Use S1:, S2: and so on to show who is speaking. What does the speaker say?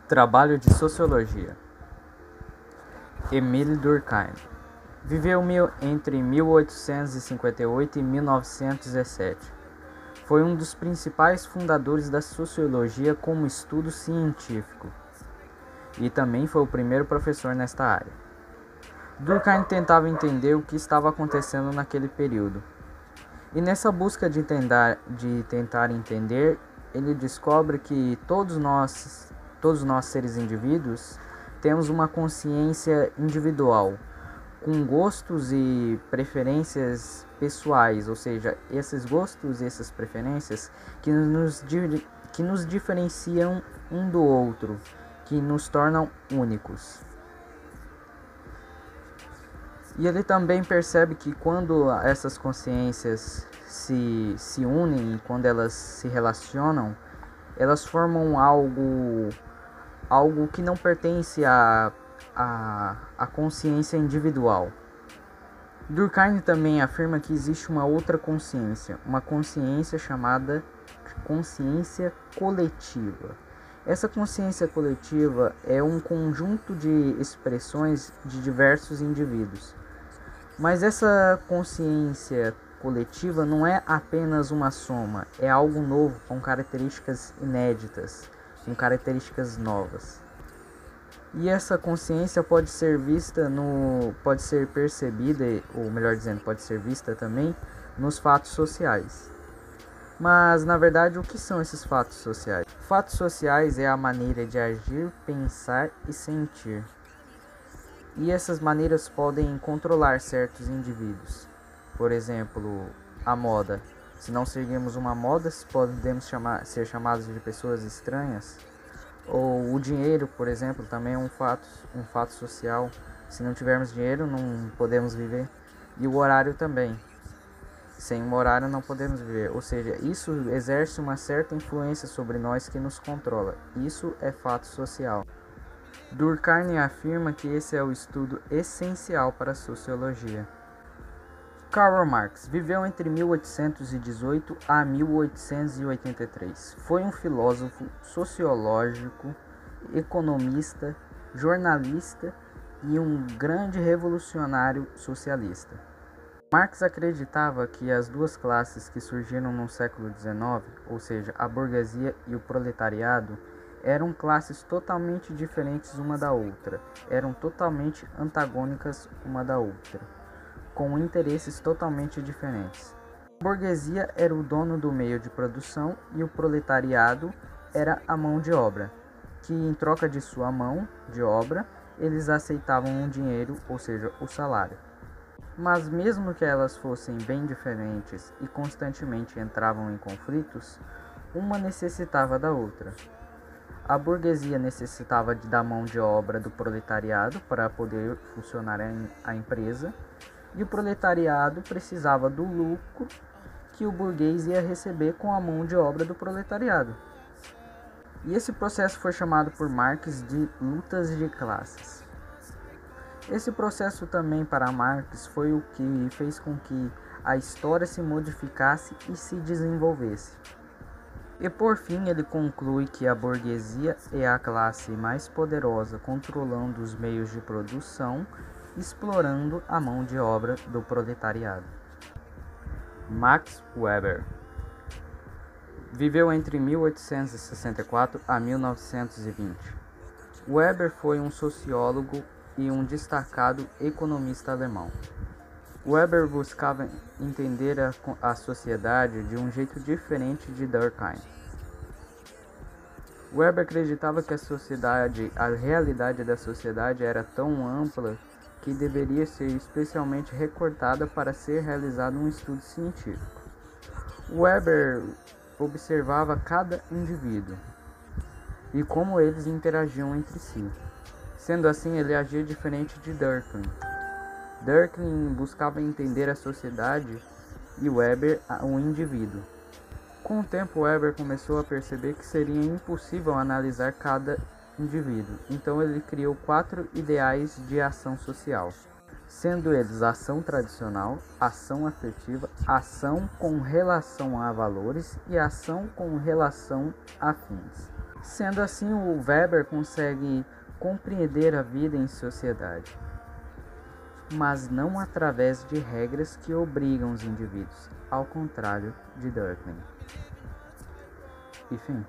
S1: Trabalho de Sociologia. Émile Durkheim viveu entre 1858 e 1917. Foi um dos principais fundadores da sociologia como estudo científico e também foi o primeiro professor nesta área. Durkheim tentava entender o que estava acontecendo naquele período. E nessa busca de tentar entender, ele descobre que todos nós seres indivíduos, temos uma consciência individual, com gostos e preferências pessoais, ou seja, esses gostos e essas preferências que nos diferenciam um do outro, que nos tornam únicos. E ele também percebe que quando essas consciências se unem, quando elas se relacionam, elas formam algo que não pertence à consciência individual. Durkheim também afirma que existe uma outra consciência, uma consciência chamada consciência coletiva. Essa consciência coletiva é um conjunto de expressões de diversos indivíduos. Mas essa consciência coletiva não é apenas uma soma, é algo novo, com características inéditas, com características novas. E essa consciência pode ser percebida, ou melhor dizendo, pode ser vista também nos fatos sociais. Mas, na verdade, o que são esses fatos sociais? Fatos sociais é a maneira de agir, pensar e sentir. E essas maneiras podem controlar certos indivíduos. Por exemplo, a moda. Se não seguirmos uma moda, podemos ser chamados de pessoas estranhas. Ou o dinheiro, por exemplo, também é um fato social. Se não tivermos dinheiro, não podemos viver. E o horário também. Sem um horário não podemos viver. Ou seja, isso exerce uma certa influência sobre nós que nos controla. Isso é fato social. Durkheim afirma que esse é o estudo essencial para a sociologia. Karl Marx viveu entre 1818 a 1883. Foi um filósofo, sociológico, economista, jornalista e um grande revolucionário socialista. Marx acreditava que as duas classes que surgiram no século XIX, ou seja, a burguesia e o proletariado, eram classes totalmente diferentes uma da outra, eram totalmente antagônicas uma da outra, com interesses totalmente diferentes. A burguesia era o dono do meio de produção e o proletariado era a mão de obra, que em troca de sua mão de obra, eles aceitavam um dinheiro, ou seja, o salário. Mas mesmo que elas fossem bem diferentes e constantemente entravam em conflitos, uma necessitava da outra. A burguesia necessitava da mão de obra do proletariado para poder funcionar a empresa, e o proletariado precisava do lucro que o burguês ia receber com a mão de obra do proletariado. E esse processo foi chamado por Marx de lutas de classes. Esse processo também para Marx foi o que fez com que a história se modificasse e se desenvolvesse. E por fim ele conclui que a burguesia é a classe mais poderosa controlando os meios de produção, explorando a mão de obra do proletariado. Max Weber viveu entre 1864 a 1920. Weber foi um sociólogo e um destacado economista alemão. Weber buscava entender a sociedade de um jeito diferente de Durkheim. Weber acreditava que a realidade da sociedade era tão ampla que deveria ser especialmente recortada para ser realizado um estudo científico. Weber observava cada indivíduo e como eles interagiam entre si. Sendo assim, ele agia diferente de Durkheim. Durkheim buscava entender a sociedade e Weber o indivíduo. Com o tempo, Weber começou a perceber que seria impossível analisar cada indivíduo, então ele criou 4 ideais de ação social, sendo eles ação tradicional, ação afetiva, ação com relação a valores e ação com relação a fins. Sendo assim, o Weber consegue compreender a vida em sociedade, mas não através de regras que obrigam os indivíduos, ao contrário de Durkheim. E fim.